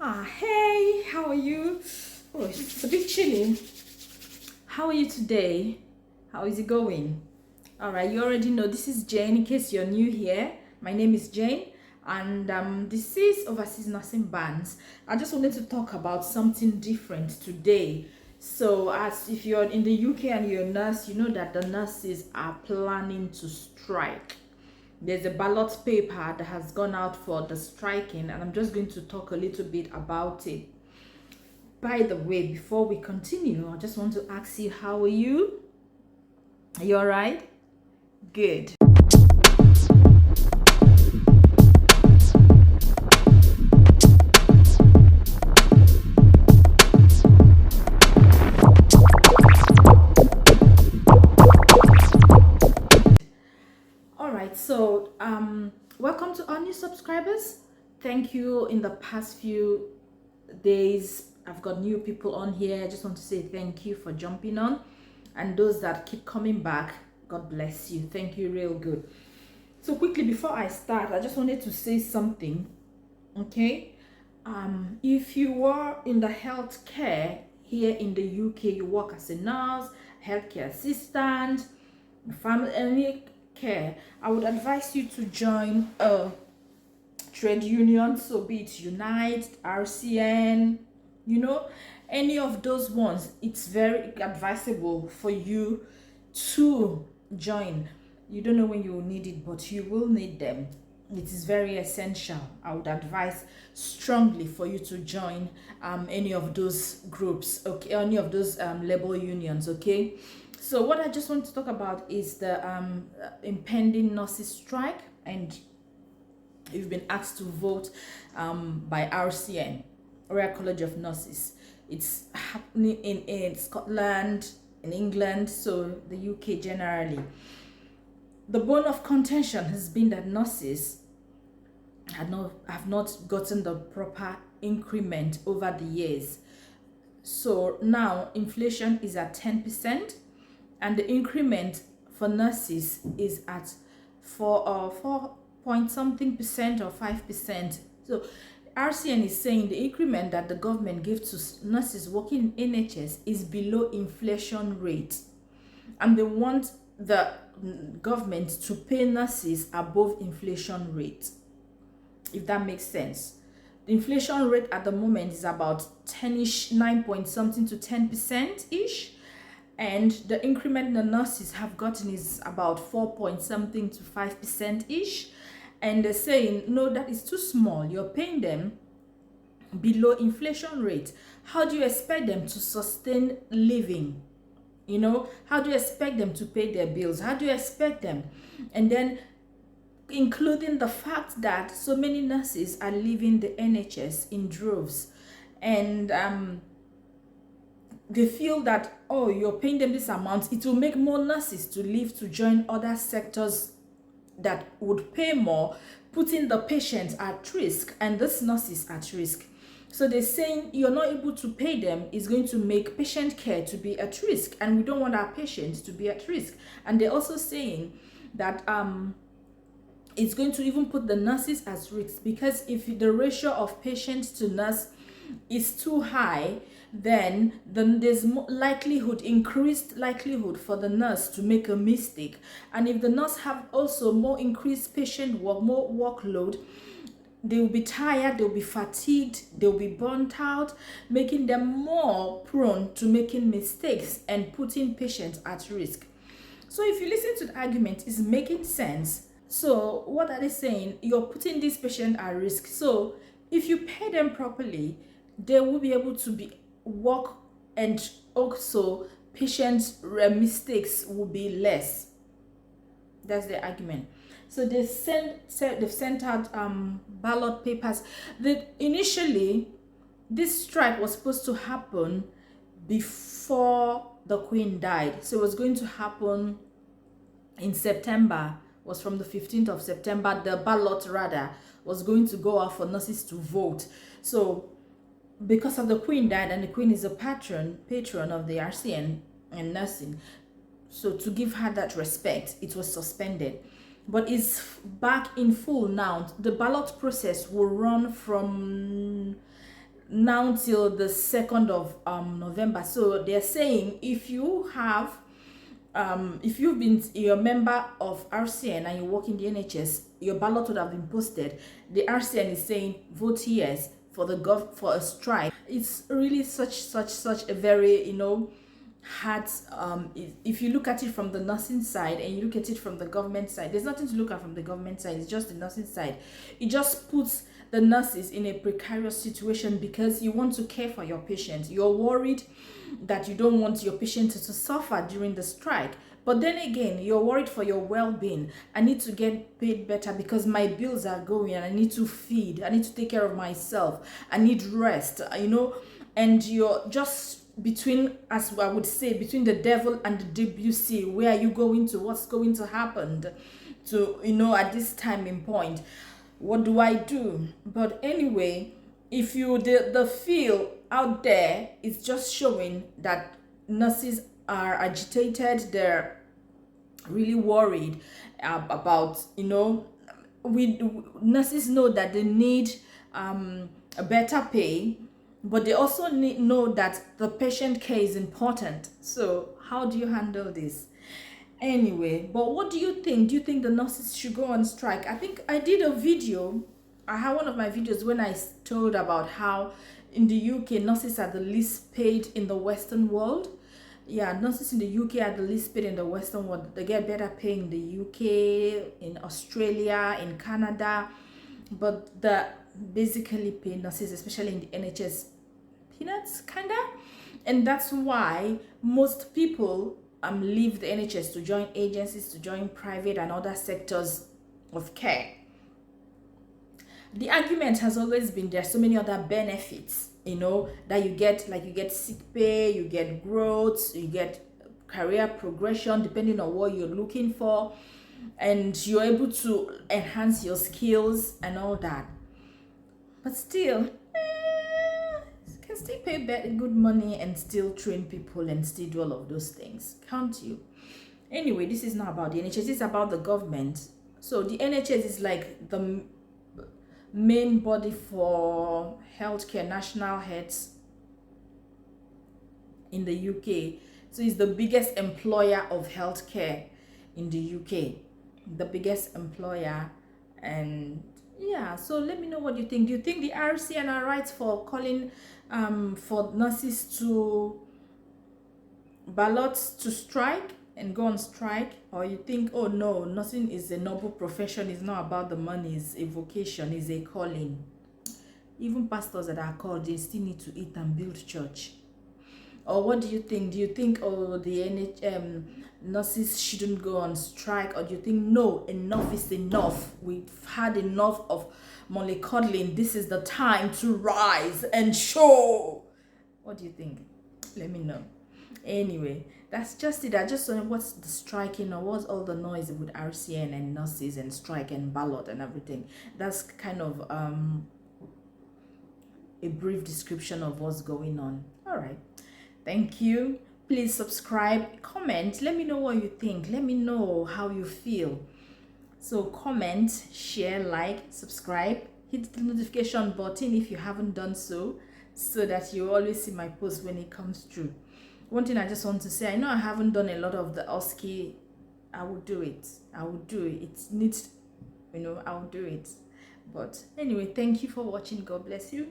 Hey, how are you? Oh, it's a bit chilly. How are you today? How is it going? All right, you already know this is Jane. In case you're new here, my name is Jane, and this is Overseas Nursing Bands. I just wanted to talk about something different today. So, as if you're in the UK and you're a nurse, you know that the nurses are planning to strike. There's a ballot paper that has gone out for the striking, and I'm just going to talk a little bit about it. By the way, before we continue, I just want to ask you, how are you? Are you all right? Good. All right, so welcome to all new subscribers. Thank you. In the past few days, I've got new people on here. I just want to say thank you for jumping on, and those that keep coming back, God bless you. Thank you, real good. So quickly, before I start, I just wanted to say something. Okay, if you are in the healthcare here in the UK, you work as a nurse, healthcare assistant, family care, I would advise you to join a trade union, so be it Unite, RCN, any of those ones. It's very advisable for you to join. You don't know when you will need it, but you will need them. It is very essential. I would advise strongly for you to join any of those groups, okay, any of those labor unions, okay. So what I just want to talk about is the impending nurses strike, and you've been asked to vote by RCN, Royal College of Nurses. It's happening in Scotland, in England, so the UK generally. The bone of contention has been that nurses have not gotten the proper increment over the years. So now inflation is at 10%, and the increment for nurses is at 4 point something percent or 5%. So RCN is saying the increment that the government gives to nurses working in NHS is below inflation rate, and they want the government to pay nurses above inflation rate, if that makes sense. The inflation rate at the moment is about 10ish, 9 point something to 10% ish, and the increment the nurses have gotten is about 4 point something to 5% ish. And they're saying, no, that is too small. You're paying them below inflation rate. How do you expect them to sustain living? How do you expect them to pay their bills? How do you expect them? And then including the fact that so many nurses are leaving the NHS in droves, and they feel that, oh, you're paying them this amount, it will make more nurses to leave to join other sectors that would pay more, putting the patients at risk and these nurses at risk. So they're saying you're not able to pay them is going to make patient care to be at risk, and we don't want our patients to be at risk. And they're also saying that it's going to even put the nurses at risk, because if the ratio of patients to nurse is too high, then there's increased likelihood for the nurse to make a mistake. And if the nurse have also more increased patient work, more workload, they will be tired, they'll be fatigued, they'll be burnt out, making them more prone to making mistakes and putting patients at risk. So if you listen to the argument, it's making sense. So what are they saying? You're putting this patient at risk. So if you pay them properly, they will be able to work, and also patients' mistakes will be less. That's the argument. So they've sent out ballot papers. Initially, this strike was supposed to happen before the Queen died. So it was going to happen in September. Was from the 15th of September. The ballot rather was going to go out for nurses to vote. So because of the Queen died, and the Queen is a patron of the RCN and nursing, so to give her that respect, it was suspended. But it's back in full now. The ballot process will run from now till the 2nd of November. So they're saying if you've been you're a member of RCN and you work in the NHS, your ballot would have been posted. The RCN is saying vote yes for for a strike. It's really such a very, hard, if you look at it from the nursing side and you look at it from the government side, there's nothing to look at from the government side. It's just the nursing side. It just puts the nurses in a precarious situation because you want to care for your patient. You're worried that you don't want your patient to suffer during the strike. But then again, you're worried for your well-being. I need to get paid better because my bills are going and I need to feed. I need to take care of myself. I need rest, and you're just between, as I would say, between the devil and the deep. You see, where are you going to? What's going to happen to, at this timing point? What do I do? But anyway, if you the feel out there is just showing that nurses are agitated, they're really worried about, nurses know that they need a better pay, but they also know that the patient care is important. So how do you handle this? Anyway, but what do you think? Do you think the nurses should go on strike? I think I did a video. I had one of my videos when I told about how in the UK nurses are the least paid in the Western world. Yeah, nurses in the UK are the least paid in the Western world. They get better pay in the UK, in Australia, in Canada, but the basically pay nurses, especially in the NHS, peanuts kinda. And that's why most people leave the NHS to join agencies, to join private and other sectors of care. The argument has always been there's so many other benefits, that you get, like you get sick pay, you get growth, you get career progression depending on what you're looking for, and you're able to enhance your skills and all that. But still, you can still pay good money and still train people and still do all of those things, can't you? Anyway, this is not about the NHS, this is about the government. So the NHS is like the main body for healthcare, national health in the UK. So it's the biggest employer of healthcare in the UK, the biggest employer. And yeah, so let me know what you think. Do you think the RCN are right for calling for nurses to ballot to strike and go on strike? Or you think, oh no, nursing is a noble profession, it's not about the money, it's a vocation, it's a calling? Even pastors that are called, they still need to eat and build church. Or what do you think? Do you think, oh, the nurses shouldn't go on strike? Or do you think, no, enough is enough, we've had enough of mollycoddling, this is the time to rise and show? What do you think? Let me know. Anyway, that's just it. I just don't know what's the striking or what's all the noise with RCN and nurses and strike and ballot and everything. That's kind of a brief description of what's going on. All right, thank you. Please subscribe, comment, let me know what you think, let me know how you feel. So comment, share, like, subscribe, hit the notification button if you haven't done so that you always see my post when it comes through. One thing I just want to say, I know I haven't done a lot of the OSCE. I will do it. It needs, I will do it. But anyway, thank you for watching. God bless you.